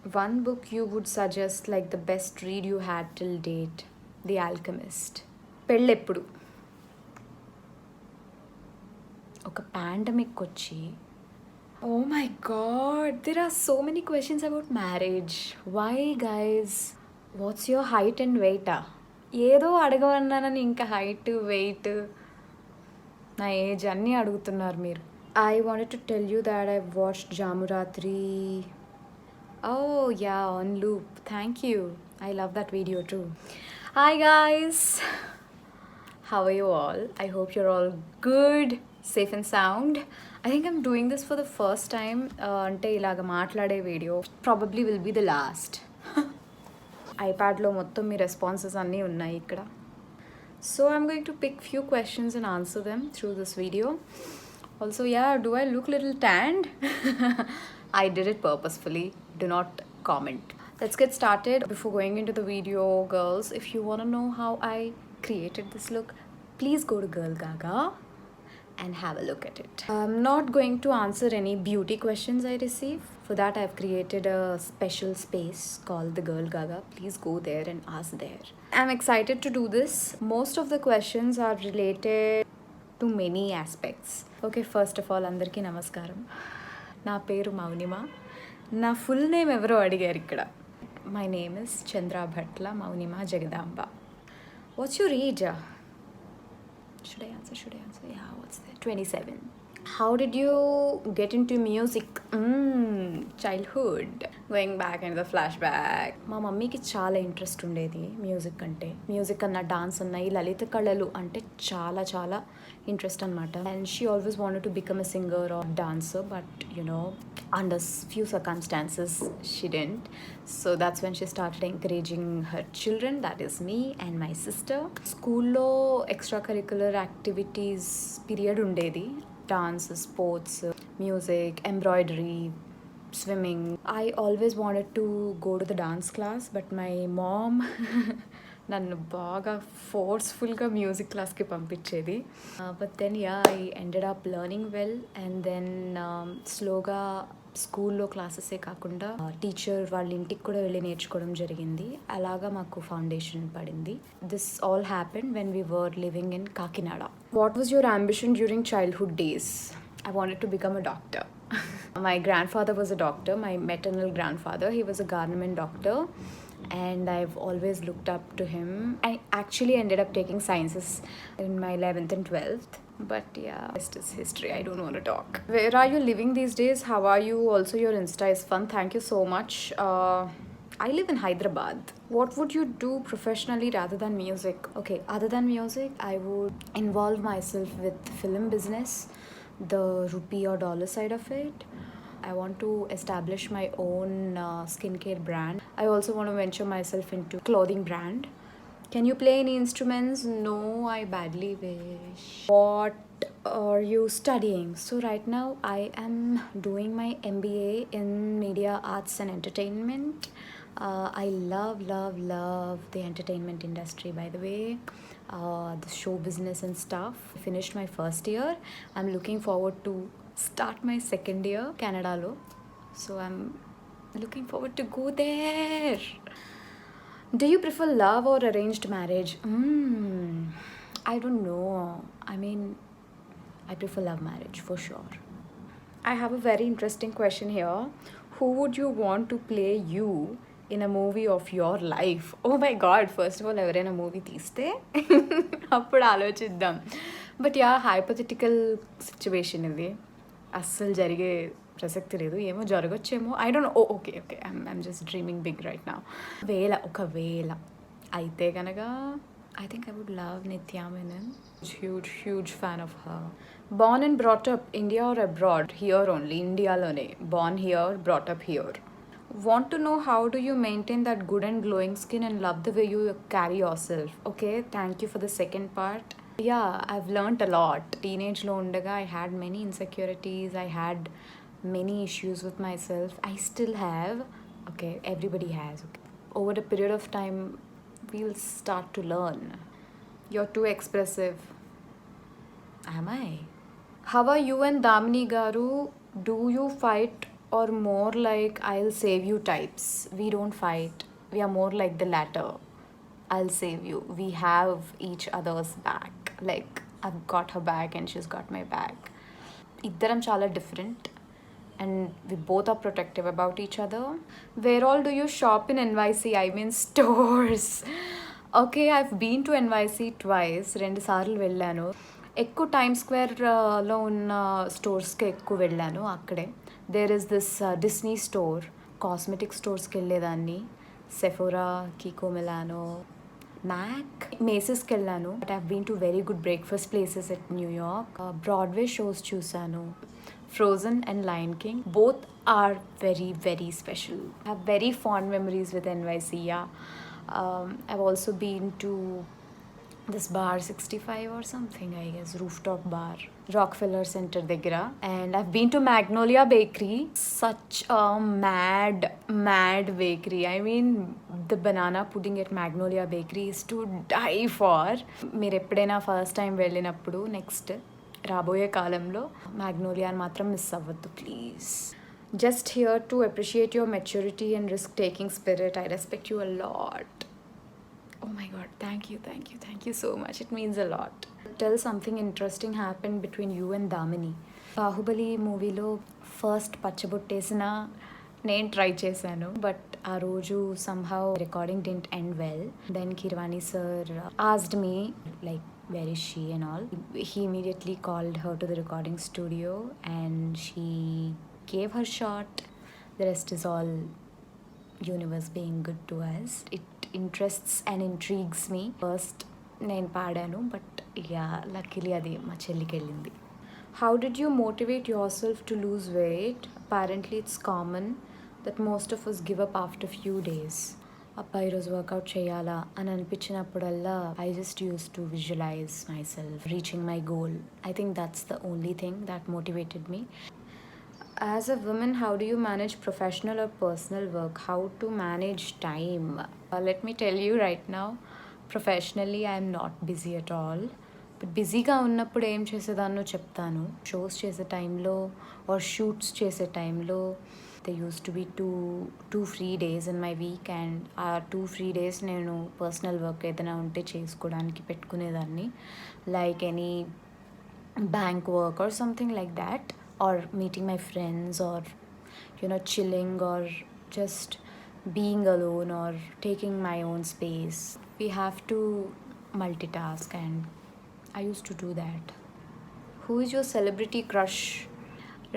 One book you would suggest like the best read you had till date. The Alchemist. పెళ్ళెప్పుడు ఒక pandemic వచ్చి oh my god there are so many questions about marriage. Why guys? What's your height and వెయిటా? ఏదో అడగమన్నానని ఇంకా height weight నా age అన్నీ అడుగుతున్నారు మీరు. I wanted to tell you that I watched Jamurathri. Oh, yeah, on loop. Thank you. I love that video too. Hi, guys. How are you all? I hope you're all good, safe and sound. I think I'm doing this for the first time. Ante ilaga maatlade video probably will be the last. iPad lo mottam mee responses anni unnai ikkada. So I'm going to pick few questions and answer them through this video. Also, yeah, do I look little tanned? I did it purposefully. Do not comment. Let's get started. Before going into the video, girls, if you want to know how I created this look, please go to Girl Gaga and have a look at it. I'm not going to answer any beauty questions I receive. For that, I've created a special space called the Girl Gaga. Please go there and ask there. I'm excited to do this. Most of the questions are related to many aspects. Okay, first of all, andarki namaskaram. నా పేరు మౌనిమ. నా full name ఎవరో అడిగారు ఇక్కడ. My name is Chandra Bhatla Mounima Jagadamba. What's your age? Should I answer? Yeah, what's that? 27. How did you get into music? Childhood. Going back into the flashback. మా మమ్మీకి చాలా interest ఉండేది మ్యూజిక్ అంటే. మ్యూజిక్ అన్న డాన్స్ అన్న ఈ లలిత కళలు అంటే చాలా చాలా ఇంట్రెస్ట్ అనమాట. And she always wanted to become a singer or dancer, but under few circumstances she didn't. So that's when she started encouraging her children, that is me and my sister. School-lo extracurricular activities period undedi. Dance, sports, music, embroidery, swimming. I always wanted to go to the dance class, but my mom నన్ను బాగా ఫోర్స్ఫుల్గా music క్లాస్కి పంపించేది. But then I ended up learning well. And then స్లోగా స్కూల్లో క్లాసెసే కాకుండా teacher వాళ్ళ ఇంటికి కూడా వెళ్ళి నేర్చుకోవడం జరిగింది. అలాగా మాకు ఫౌండేషన్ పడింది. This all happened when we were living in Kakinada. What was your ambition during childhood days? I wanted to become a doctor. My grandfather was a doctor, my maternal grandfather. He was a government doctor and I've always looked up to him. I actually ended up taking sciences in my 11th and 12th. But yeah, rest is history. I don't want to talk. Where are you living these days? How are you? Also, your Insta is fun. Thank you so much. I live in Hyderabad. What would you do professionally rather than music? Okay, other than music, I would involve myself with film business, the rupee or dollar side of it. I want to establish my own skincare brand. I also want to venture myself into clothing brand. Can you play any instruments? No, I badly wish. What are you studying? So right now I am doing my MBA in Media Arts and Entertainment. I love the entertainment industry, by the way. The show business and stuff. I finished my first year. I'm looking forward to start my second year Canada lo. So I'm looking forward to go there. Do you prefer love or arranged marriage? I don't know. I mean, I prefer love marriage for sure. I have a very interesting question here. Who would you want to play you in a movie of your life? Oh my god, first of all, ఎవరైనా movie తీస్తే అప్పుడు ఆలోచిద్దాం. But yeah, hypothetical situation ఇది, అస్సలు జరిగే ప్రసక్తి లేదు. ఏమో జరగచ్చేమో, I don't know. Okay I'm just dreaming big right now. ఒకవేళ అయితే కనుక I think I would love Nithya Menon. Huge fan of her. Born and brought up India or abroad? Here only, India lone. Born here, brought up here. Want to know how do you maintain that good and glowing skin and love the way you carry yourself? Okay, thank you for the second part. Yeah, I've learnt a lot. Teenage lo undaga I had many insecurities. I had many issues with myself. I still have. Okay, everybody has. Okay. Over a period of time, we'll start to learn. You're too expressive. Am I? How are you and Damini Garu? Do you fight or more like I'll save you types. We don't fight. We are more like the latter. I'll save you. We have each other's back. Like, I've got her back and she's got my back. ఇద్దరం చాలా different and we both are protective about each other. Where all do you shop in NYC? I mean stores. Okay, I've been to NYC twice, 2 సార్లు వెళ్ళాను. ఎక్కువ time స్క్వేర్లో ఉన్న స్టోర్స్కి ఎక్కువ వెళ్ళాను. అక్కడే there is this Disney store. Cosmetic స్టోర్స్కి వెళ్ళేదాన్ని. Sephora, Kiko Milano, Mac, మేసెస్కి వెళ్ళాను. But I've been to very good breakfast places at New York. Broadway shows చూశాను. Frozen and Lion King. Both are very, very special. I have very fond memories with NYC. Yeah. I've also been to this bar 65 or something, I guess, rooftop bar, Rockefeller Center Degra. And I've been to Magnolia Bakery. Such a mad bakery. I mean, the banana pudding at Magnolia Bakery is to die for. మీరు ఎప్పుడైనా first time వెళ్ళినప్పుడు next రాబోయే కాలంలో మ్యాగ్నోలియాని మాత్రం miss అవ్వద్దు please. Just hear to appreciate your maturity and risk taking spirit. I respect you a lot. Oh my god, thank you so much. It means a lot. Tell something interesting happened between you and Damini. Baahubali మూవీలో first పచ్చబొట్టేసిన నేను try చేశాను. But ఆ రోజు somehow recording didn't end well. Then Kirwani sir asked me like where is she and all. He immediately called her to the recording studio and she gave her shot. The rest is all universe being good to us. It interests and intrigues me. First నేను పాడాను, but yeah luckily అది మా చెల్లికి వెళ్ళింది. How did you motivate yourself to lose weight? Apparently it's common that most of us give up after few days. అబ్బా ఈరోజు workout చేయాలా అని అనిపించినప్పుడల్లా I just use to visualize myself reaching my goal. I think that's the only thing that motivated me. As a woman, how do you manage professional or personal work? How to manage time? Let me tell you right now, professionally I am not busy at all. But బిజీగా ఉన్నప్పుడు ఏం చేసేదాన్నో చెప్తాను. Shows చేసే టైంలో are shoots చేసే టైంలో they use to be two free days in my week. And ఆ 2 free days నేను పర్సనల్ వర్క్ ఏదైనా ఉంటే చేసుకోవడానికి పెట్టుకునేదాన్ని. Like any bank work or something like that. Or meeting my friends, or chilling, or just being alone, or taking my own space. We have to multitask and I used to do that. Who is your celebrity crush?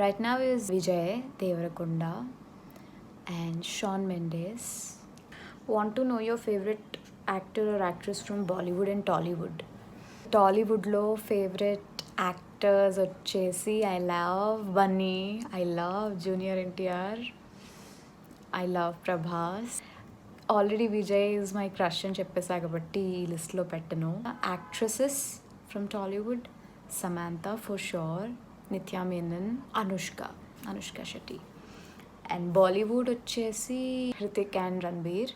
Right now is Vijay Devarakonda and Shawn Mendes. Want to know your favorite actor or actress from Bollywood and Tollywood? Tollywood lo favorite actors వచ్చేసి I love Bunny, I love junior NTR, I love Prabhas. Already Vijay is my crush అని చెప్పేసా కాబట్టి ఈ లిస్ట్లో పెట్టను. Actresses from Tollywood Samantha for sure, Nithya Menon, Anushka Shetty. And Bollywood వచ్చేసి Hrithik and Ranbir.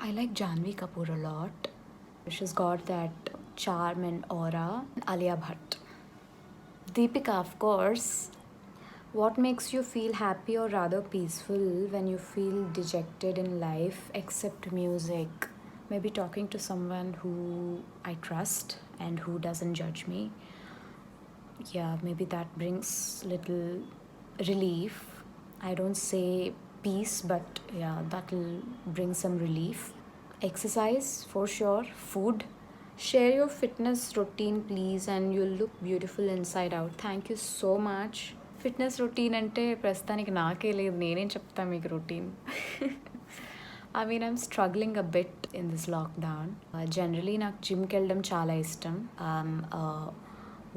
I like Janhvi Kapoor a lot. She's got that charm and aura. Alia Bhatt. Deepika, of course. What makes you feel happy or rather peaceful when you feel dejected in life except music? Maybe talking to someone who I trust and who doesn't judge me. Yeah, maybe that brings little relief. I don't say peace, but yeah, that'll bring some relief. Exercise for sure. Food. Share your fitness routine please and you'll look beautiful inside out. Thank you so much. Fitness routine అంటే ప్రస్తుతానికి నాకే లేదు, నేనేం చెప్తా మీకు routine. I mean, I'm struggling a bit in this lockdown. Generally నాకు జిమ్కి వెళ్ళడం చాలా ఇష్టం. I'm a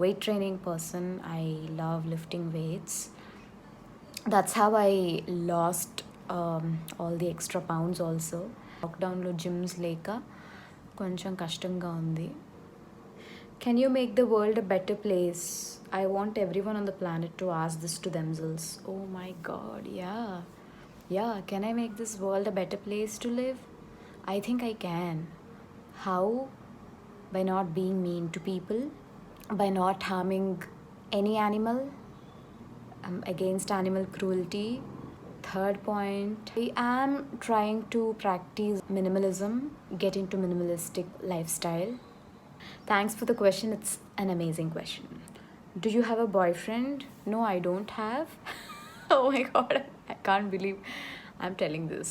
weight training person. I love lifting weights. That's how I lost all the extra pounds also. లాక్డౌన్లో జిమ్స్ లేక కొంచెం కష్టంగా ఉంది. Can you make the world a better place? I want everyone on the planet to ask this to themselves. Oh my god, yeah. Can I make this world a better place to live? I think I can. How? By not being mean to people, by not harming any animal. I'm against animal cruelty. third point, I am trying to practice minimalism, get into minimalistic lifestyle. Thanks for the question. It's an amazing question. Do you have a boyfriend? No, I don't have. Oh my god, I can't believe I'm telling this.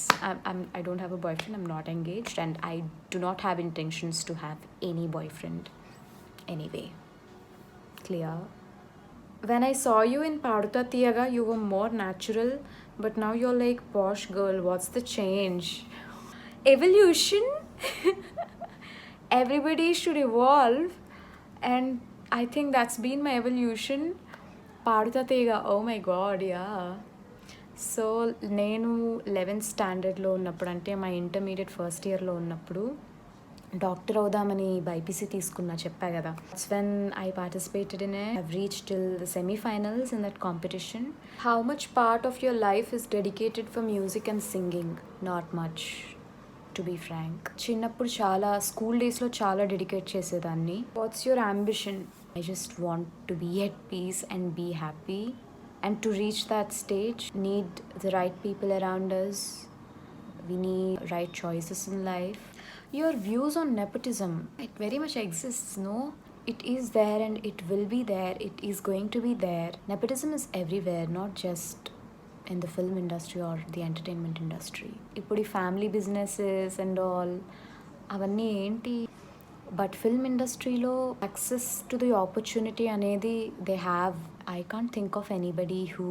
I don't have a boyfriend. I'm not engaged, and I do not have intentions to have any boyfriend. Anyway, clear. When I saw you in Paruta Tiyaga, you were more natural, but now you're like posh girl. What's the change? Evolution. Everybody should evolve, and I think that's been my evolution. Paruta Tiyaga. Oh my god, yeah. So నేను 11th స్టాండర్డ్లో ఉన్నప్పుడు, అంటే మా intermediate first ఇయర్లో ఉన్నప్పుడు doctor అవుదామని BiPC తీసుకున్నా, చెప్పా కదా. That's when I participated in I've reach till the semifinals in that competition. How much part of your life is dedicated for music and singing? Not much, to be frank. చిన్నప్పుడు చాలా, school డేస్లో చాలా dedicate చేసేదాన్ని. What's your ambition? I just want to be at peace and be happy. And to reach that stage, need the right people around us. We need right choices in life. Your views on nepotism, it very much exists, no? It is there and it will be there. It is going to be there. Nepotism is everywhere, not just in the film industry or the entertainment industry. ఇప్పుడు ఈ family businesses and all అవన్నీ ఏంటి? But film ఇండస్ట్రీలో access to the opportunity అనేది they have. I can't think of anybody who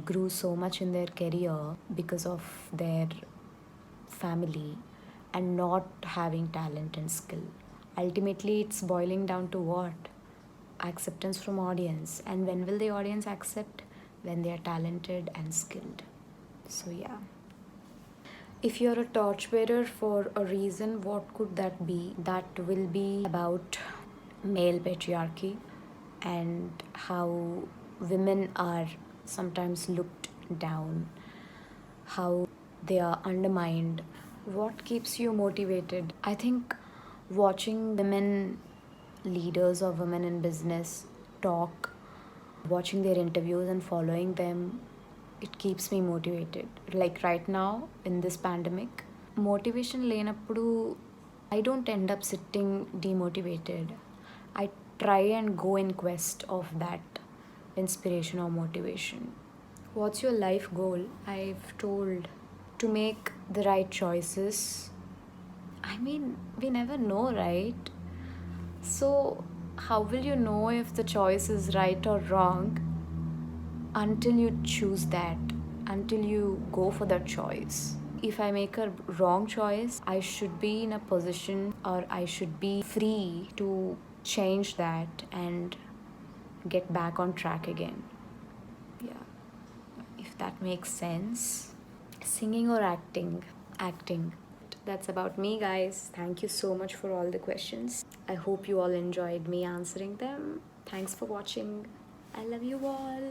grew so much in their career because of their family and not having talent and skill. Ultimately, it's boiling down to what? Acceptance from audience. And when will the audience accept? When they are talented and skilled. So yeah. If you're a torchbearer for a reason, what could that be? That will be about male patriarchy and how women are sometimes looked down, how they are undermined. What keeps you motivated? I think watching women leaders or women in business talk, watching their interviews and following them, it keeps me motivated. Like right now in this pandemic, motivation lenappudu I don't end up sitting demotivated. I try and go in quest of that inspiration or motivation. What's your life goal? I've told, to make the right choices. I mean, we never know, right? So how will you know if the choice is right or wrong until you choose that, until you go for that choice? If I make a wrong choice, I should be in a position, or I should be free to change that and get back on track again. Yeah, if that makes sense. Singing or acting? Acting. That's about me, guys. Thank you so much for all the questions. I hope you all enjoyed me answering them. Thanks for watching. I love you all.